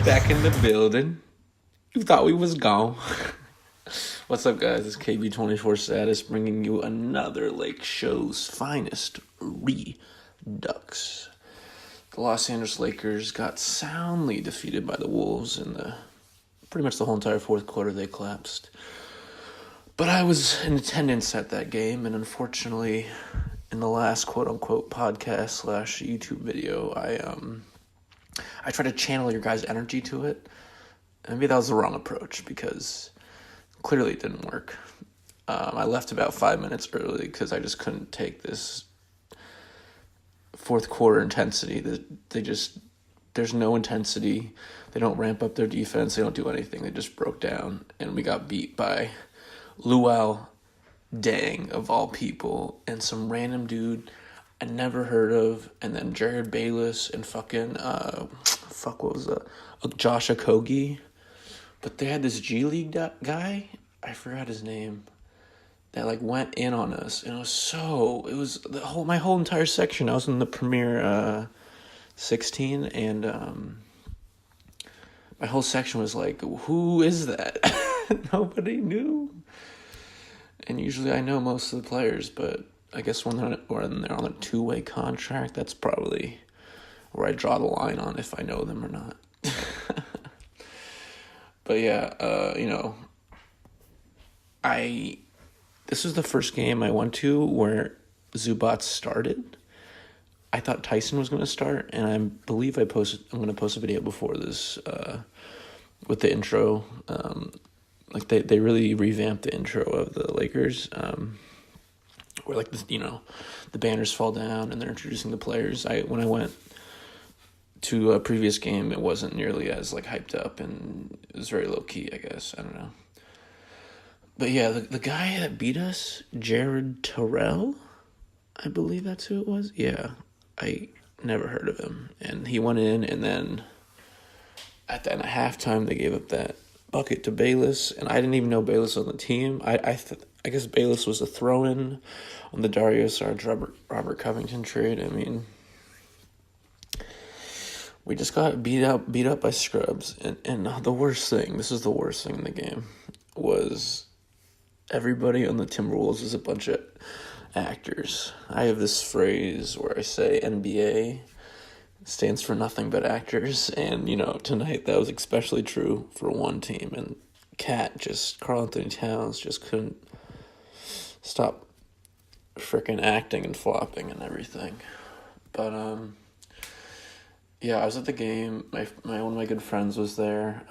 Back in the building. You thought we was gone. What's up, guys? It's KB24 Status bringing you another Lakeshow's finest redux. The Los Angeles Lakers got soundly defeated by the Wolves in pretty much the whole entire fourth quarter. They collapsed. But I was in attendance at that game, and unfortunately, in the last quote-unquote podcast / YouTube video, I tried to channel your guys' energy to it. Maybe that was the wrong approach because clearly it didn't work. I left about 5 minutes early because I just couldn't take this fourth quarter intensity. There's no intensity. They don't ramp up their defense. They don't do anything. They just broke down, and we got beat by DIENG of all people and some random dude I never heard of, and then Jared Bayless and fucking, what was that? Josh Okogie. But they had this G League guy, I forgot his name, that like went in on us. And it was my whole entire section. I was in the Premier 16, and my whole section was like, who is that? Nobody knew. And usually I know most of the players, but I guess when they're on a two-way contract, that's probably where I draw the line on if I know them or not. But yeah, this was the first game I went to where Zubac started. I thought Tyson was going to start, and I believe I'm going to post a video before this with the intro. Like they really revamped the intro of the Lakers. Where like this, the banners fall down and they're introducing the players. When I went to a previous game, it wasn't nearly as like hyped up, and it was very low key, I guess. I don't know. But yeah, the guy that beat us, Jared Terrell, I believe that's who it was. Yeah, I never heard of him, and he went in, and then at halftime they gave up that bucket to Bayless, and I didn't even know Bayless was on the team. I guess Bayless was a throw-in on the Dario Saric Robert Covington trade. I mean, we just got beat up by scrubs. And the worst thing, this is the worst thing in the game, was everybody on the Timberwolves is a bunch of actors. I have this phrase where I say NBA stands for nothing but actors. And, tonight that was especially true for one team. And Karl Anthony Towns, just couldn't stop freaking acting and flopping and everything. But yeah, I was at the game. My one of my good friends was there.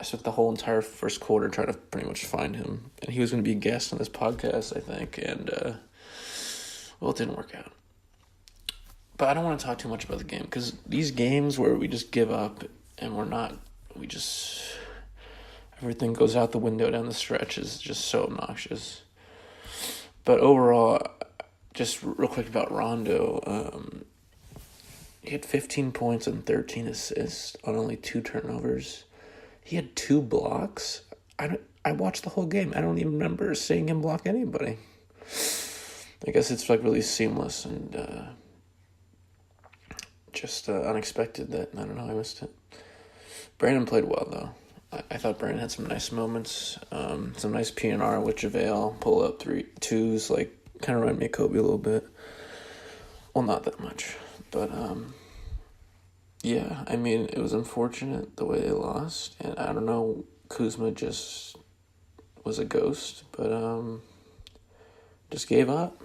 I spent the whole entire first quarter trying to pretty much find him, and he was going to be a guest on this podcast, I think. And well, it didn't work out. But I don't want to talk too much about the game, because these games where we just give up and everything goes out the window down the stretch is just so obnoxious. But overall, just real quick about Rondo, he had 15 points and 13 assists on only 2 turnovers. He had 2 blocks. I watched the whole game. I don't even remember seeing him block anybody. I guess it's like really seamless and just unexpected that, I don't know, I missed it. Brandon played well, though. I thought Brandon had some nice moments, some nice PNR with JaVale, pull up 3-2s, like, kind of reminded me of Kobe a little bit. Well, not that much, but, yeah, I mean, it was unfortunate the way they lost, and I don't know, Kuzma just was a ghost, but, just gave up.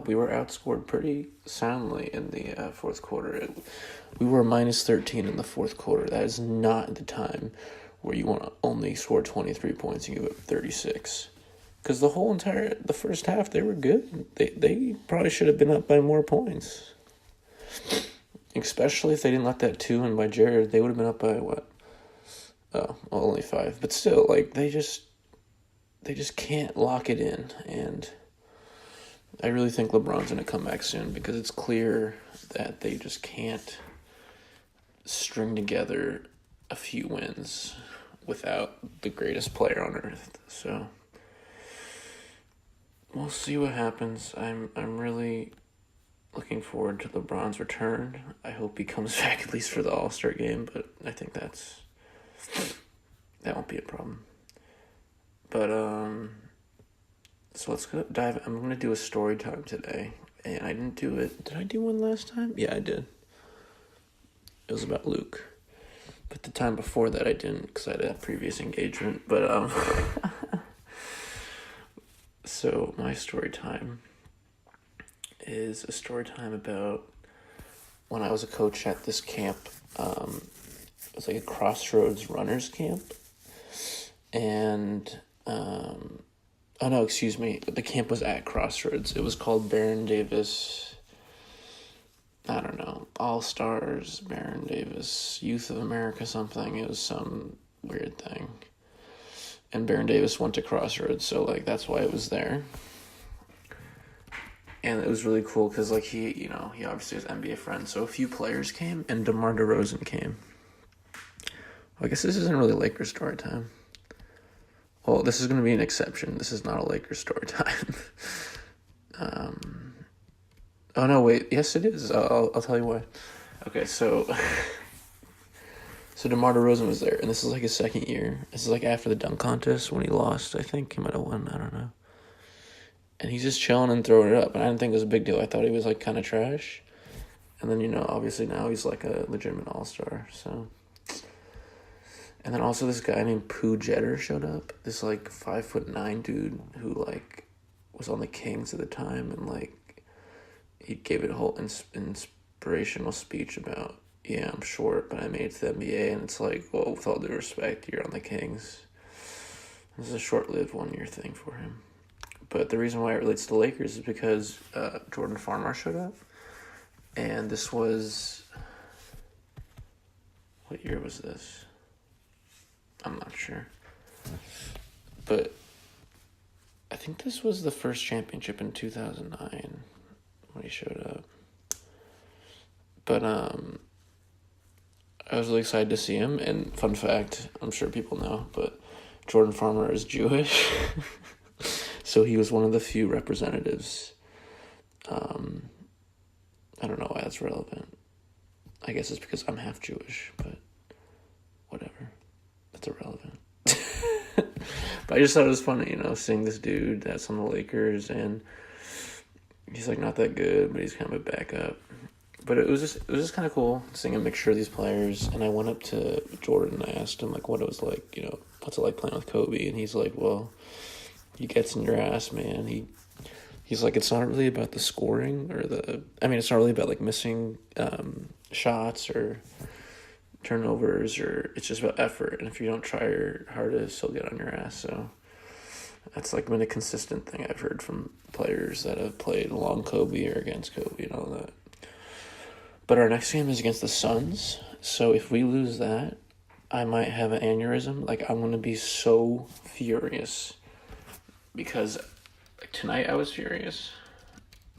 We were outscored pretty soundly in the fourth quarter. We were minus 13 in the fourth quarter. That is not the time where you want to only score 23 points and give up 36. Because the first half, they were good. They probably should have been up by more points. Especially if they didn't let that 2 in by Jared, they would have been up by what? Oh, well, only 5. But still, like, they just can't lock it in. And I really think LeBron's going to come back soon, because it's clear that they just can't string together a few wins without the greatest player on earth. So we'll see what happens. I'm really looking forward to LeBron's return. I hope he comes back at least for the All-Star game, but I think that won't be a problem. But so let's go dive. I'm going to do a story time today, and I didn't do it. Did I do one last time? Yeah, I did. It was about Luke. But the time before that I didn't, because I had a previous engagement. But, so my story time is a story time about when I was a coach at this camp. It was like a Crossroads runners camp. And, oh, no, excuse me. The camp was at Crossroads. It was called Baron Davis, I don't know, All-Stars, Baron Davis, Youth of America something. It was some weird thing. And Baron Davis went to Crossroads, so, like, that's why it was there. And it was really cool because, like, he obviously has NBA friends. So a few players came, and DeMar DeRozan came. Well, I guess this isn't really Lakers story time. Well, this is going to be an exception. This is not a Lakers story time. Oh, no, wait. Yes, it is. I'll tell you why. Okay, so DeMar DeRozan was there, and this is like his second year. This is like after the dunk contest when he lost. I think he might have won. I don't know. And he's just chilling and throwing it up, and I didn't think it was a big deal. I thought he was, like, kind of trash. And then, obviously now he's, like, a legitimate all-star, so. And then also this guy named Pooh Jeter showed up. This, like, 5'9" dude who, like, was on the Kings at the time, and, like, he gave it a whole inspirational speech about, yeah, I'm short, but I made it to the NBA, and it's like, well, with all due respect, you're on the Kings. This is a short-lived one-year thing for him. But the reason why it relates to the Lakers is because Jordan Farmar showed up. And this was... What year was this? I'm not sure. But I think this was the first championship in 2009 when he showed up. But I was really excited to see him. And fun fact, I'm sure people know, but Jordan Farmar is Jewish. So he was one of the few representatives. I don't know why that's relevant. I guess it's because I'm half Jewish, but whatever. That's irrelevant. But I just thought it was funny, seeing this dude that's on the Lakers, and he's, like, not that good, but he's kind of a backup. But it was just kind of cool seeing a mixture of these players. And I went up to Jordan and I asked him like what it was like, what's it like playing with Kobe? And he's like, well, he gets in your ass, man. He's like, it's not really about the scoring it's not really about like missing shots or turnovers, or it's just about effort. And if you don't try your hardest, he'll get on your ass. So that's like been a consistent thing I've heard from players that have played along Kobe or against Kobe and all that. But our next game is against the Suns. So if we lose that, I might have an aneurysm. Like, I'm going to be so furious. Because tonight I was furious.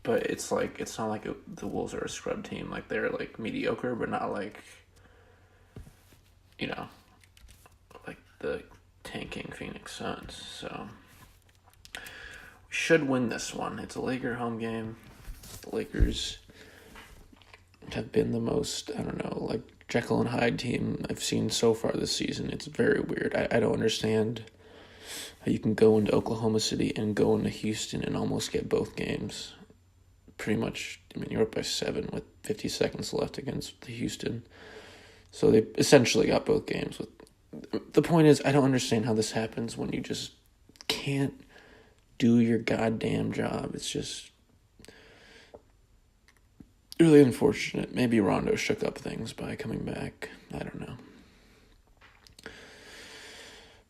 But it's like, it's not like the Wolves are a scrub team. Like, they're like mediocre, but not like, like the tanking Phoenix Suns. So we should win this one. It's a Laker home game. The Lakers have been the most, like Jekyll and Hyde team I've seen so far this season. It's very weird. I don't understand how you can go into Oklahoma City and go into Houston and almost get both games. Pretty much, you're up by 7 with 50 seconds left against the Houston. So they essentially got both games. The point is, I don't understand how this happens when you just can't do your goddamn job. It's just really unfortunate. Maybe Rondo shook up things by coming back. I don't know.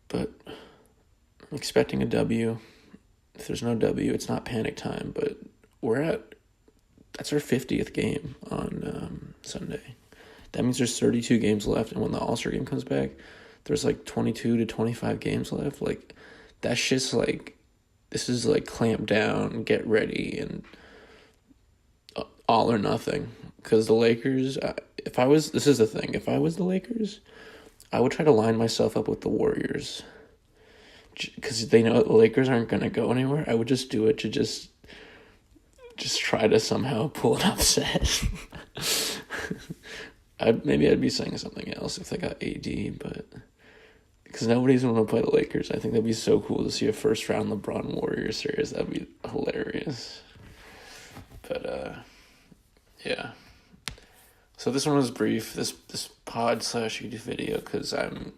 But I'm expecting a W. If there's no W, it's not panic time. But that's our 50th game on Sunday. That means there's 32 games left. And when the All-Star game comes back, there's like 22 to 25 games left. Like, that shit's like, this is like clamp down, get ready, and all or nothing. Because the Lakers, this is the thing, if I was the Lakers, I would try to line myself up with the Warriors. Because they know the Lakers aren't going to go anywhere. I would just do it to just try to somehow pull an upset. Maybe I'd be saying something else if they got AD, but because nobody's going to play the Lakers. I think that'd be so cool to see a first round LeBron Warriors series. That'd be hilarious. But yeah. So this one was brief. This pod / YouTube video, because I'm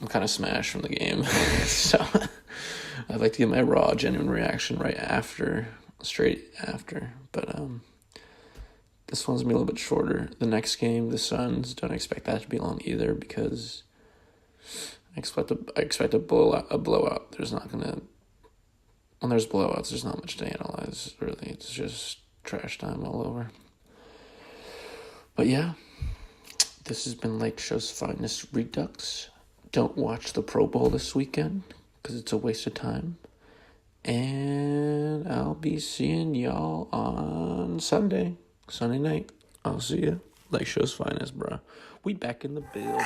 kind of smashed from the game. So I'd like to get my raw, genuine reaction straight after. But this one's gonna be a little bit shorter. The next game, the Suns, don't expect that to be long either, because I expect a blowout. When there's blowouts, there's not much to analyze, really. It's just trash time all over. But yeah, this has been Lakeshow's finest Redux. Don't watch the Pro Bowl this weekend, because it's a waste of time. And I'll be seeing y'all on Sunday night. I'll see you. Lakeshow's finest, bro. We back in the building.